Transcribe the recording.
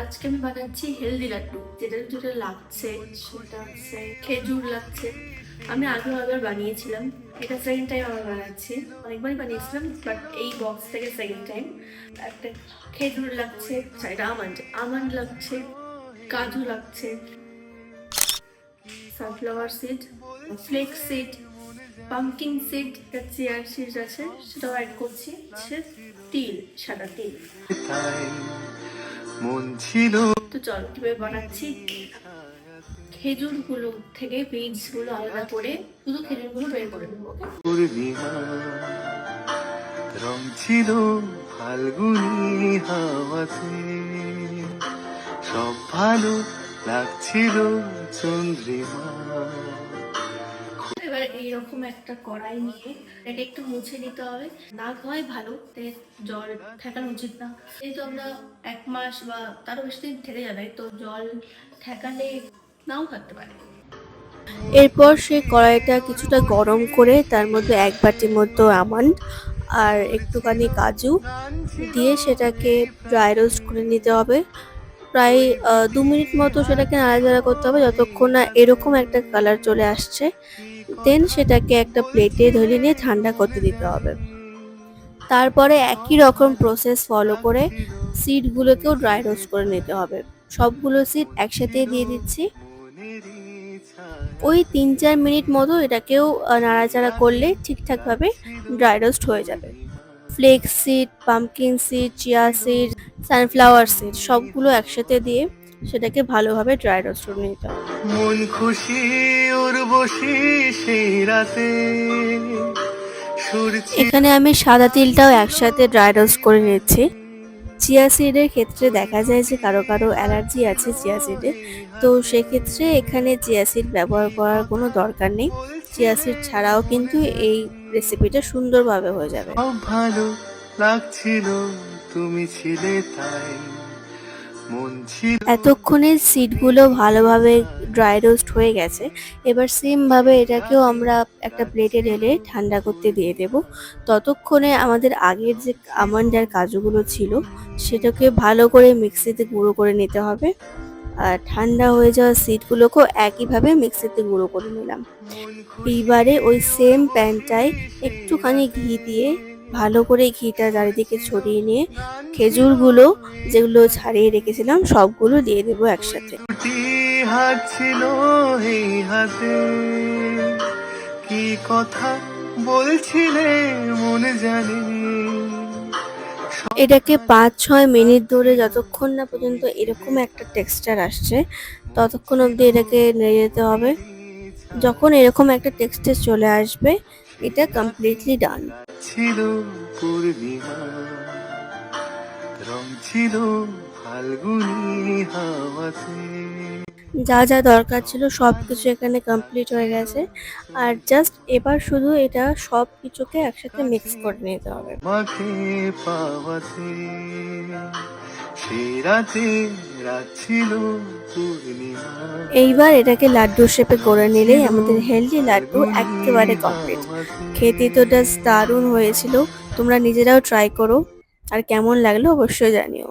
আজকে আমি বানাচ্ছি হেলদি লাড্ডু। যেটা যেটা লাগছে সেটা হচ্ছে খেজুর লাগছে। আমি আগেও বানিয়েছিলাম, এটা সেকেন্ড টাইম আবার বানাচ্ছি। অনেকবারই বানিয়েছিলাম বাট এই বক্স থেকে সেকেন্ড টাইম। একটা খেজুর লাগছে, এটা আমন্ড লাগছে, কাজু লাগছে, sunflower seed, flakes seed, pumpkin seed, chia seed আছে সেটাও অ্যাড করছি। তিল, সাদা তিল। মন ছিল। তো চল কিভাবে বানাচ্ছি। খেজুর গুলো থেকে বীজ গুলো আলাদা করে শুধু খেজুর গুলো বের করে নেবো। রং ছিল ফাল্গুনি হাওয়াতে, সব ভালো লাগছিল চন্দ্রিমা। এবার এইরকম একটা কড়াই নিয়ে এটা একটু মুছে নিতে হবে। না হয় ভালো, জল ঠেকানো উচিত না। যেহেতু আমরা 1 মাস বা তারও বেশি দিন থেকে যাবে, তো জল ঠেকালে নাও থাকতে পারে। এরপর সেই কড়াইটা কিছুটা গরম করে তার মধ্যে 1 বাটির মতো আমন্ড আর একটুখানি কাজু দিয়ে সেটাকে ড্রাই রোস্ট করে নিতে হবে। প্রায় 2 মিনিট মতো সেটাকে নাড়াচাড়া করতে হবে যতক্ষণ না এরকম একটা কালার চলে আসছে। দেন সেটাকে একটা প্লেটে ধরে নিয়ে ঠান্ডা করতে দিতে হবে। তারপরে একই রকম প্রসেস ফলো করে সিডগুলোকেও ড্রাই রোস্ট করে নিতে হবে। সবগুলো সিড একসাথে দিয়ে দিচ্ছি। ওই 3-4 মিনিট মতো এটাকেও নাড়াচাড়া করলে ঠিকঠাকভাবে ড্রাই রোস্ট হয়ে যাবে। Flakes seed, pumpkin seed, chia seed, sunflower seed সবগুলো একসাথে দিয়ে সেটাকে ভালোভাবে ড্রাই রোস্ট করে নিতে হবে। মন খুশি উর্বশী সেই রাতে। এখানে আমি সাদা তিলটাও একসাথে ড্রাই রোস্ট করে নিচ্ছি। চিয়া সিডের ক্ষেত্রে দেখা যায় যে কারো কারো অ্যালার্জি আছে চিয়া সিডে, তো সেক্ষেত্রে এখানে চিয়া সিড ব্যবহার করার কোনো দরকার নেই। চিয়া সিড ছাড়াও কিন্তু এই রেসিপিটা সুন্দরভাবে হয়ে যাবে। ভালো লাগছিল তুমি ছিলে তাই, এতক্ষণে সিডগুলো ভালোভাবে ড্রাই রোস্ট হয়ে গেছে। এবার সেম ভাবে এটাকেও আমরা একটা প্লেটে ঢেলে ঠান্ডা করতে দিয়ে দেব। ততক্ষণে আমাদের আগের যে আমন্ড আর কাজুগুলো ছিল সেটাকে ভালো করে মিক্সিতে গুঁড়ো করে নিতে হবে। আর ঠান্ডা হয়ে যাওয়া সিডগুলোকেও একইভাবে মিক্সিতে গুঁড়ো করে নিলাম। এইবারে ওই সেম প্যানটায় একটুখানি ঘি দিয়ে ভালো করে ঘিটা চারিদিকে ছড়িয়ে নিয়ে খেজুরগুলো যেগুলো ছাড়িয়ে রেখেছিলাম সবগুলো দিয়ে দেবো একসাথে। কি কথা বলছিলে মনে জানি। এটাকে 5-6 মিনিট ধরে যতক্ষণ না পর্যন্ত এরকম একটা টেক্সচার আসছে ততক্ষণ অবধি এটাকে নেড়ে যেতে হবে। যখন এরকম একটা টেক্সচার চলে আসবে এটা কমপ্লিটলি ডান। ছিল পূর্ণিমা, রং ছিল ফাল্গুনি হাওয়াতে। যা যা দরকার ছিল সবকিছু এখানে কমপ্লিট হয়ে গেছে। আর জাস্ট এবার শুধু এটা সব কিছুকে একসাথে মিক্স করে নিতে হবে। এইবার এটাকে লাড্ডু শেপে করে নিলেই আমাদের হেলদি লাড্ডু একেবারে কমপ্লিট। খেতে তো জাস্ট দারুণ হয়েছিল। তোমরা নিজেরাও ট্রাই করো আর কেমন লাগলো অবশ্যই জানিও।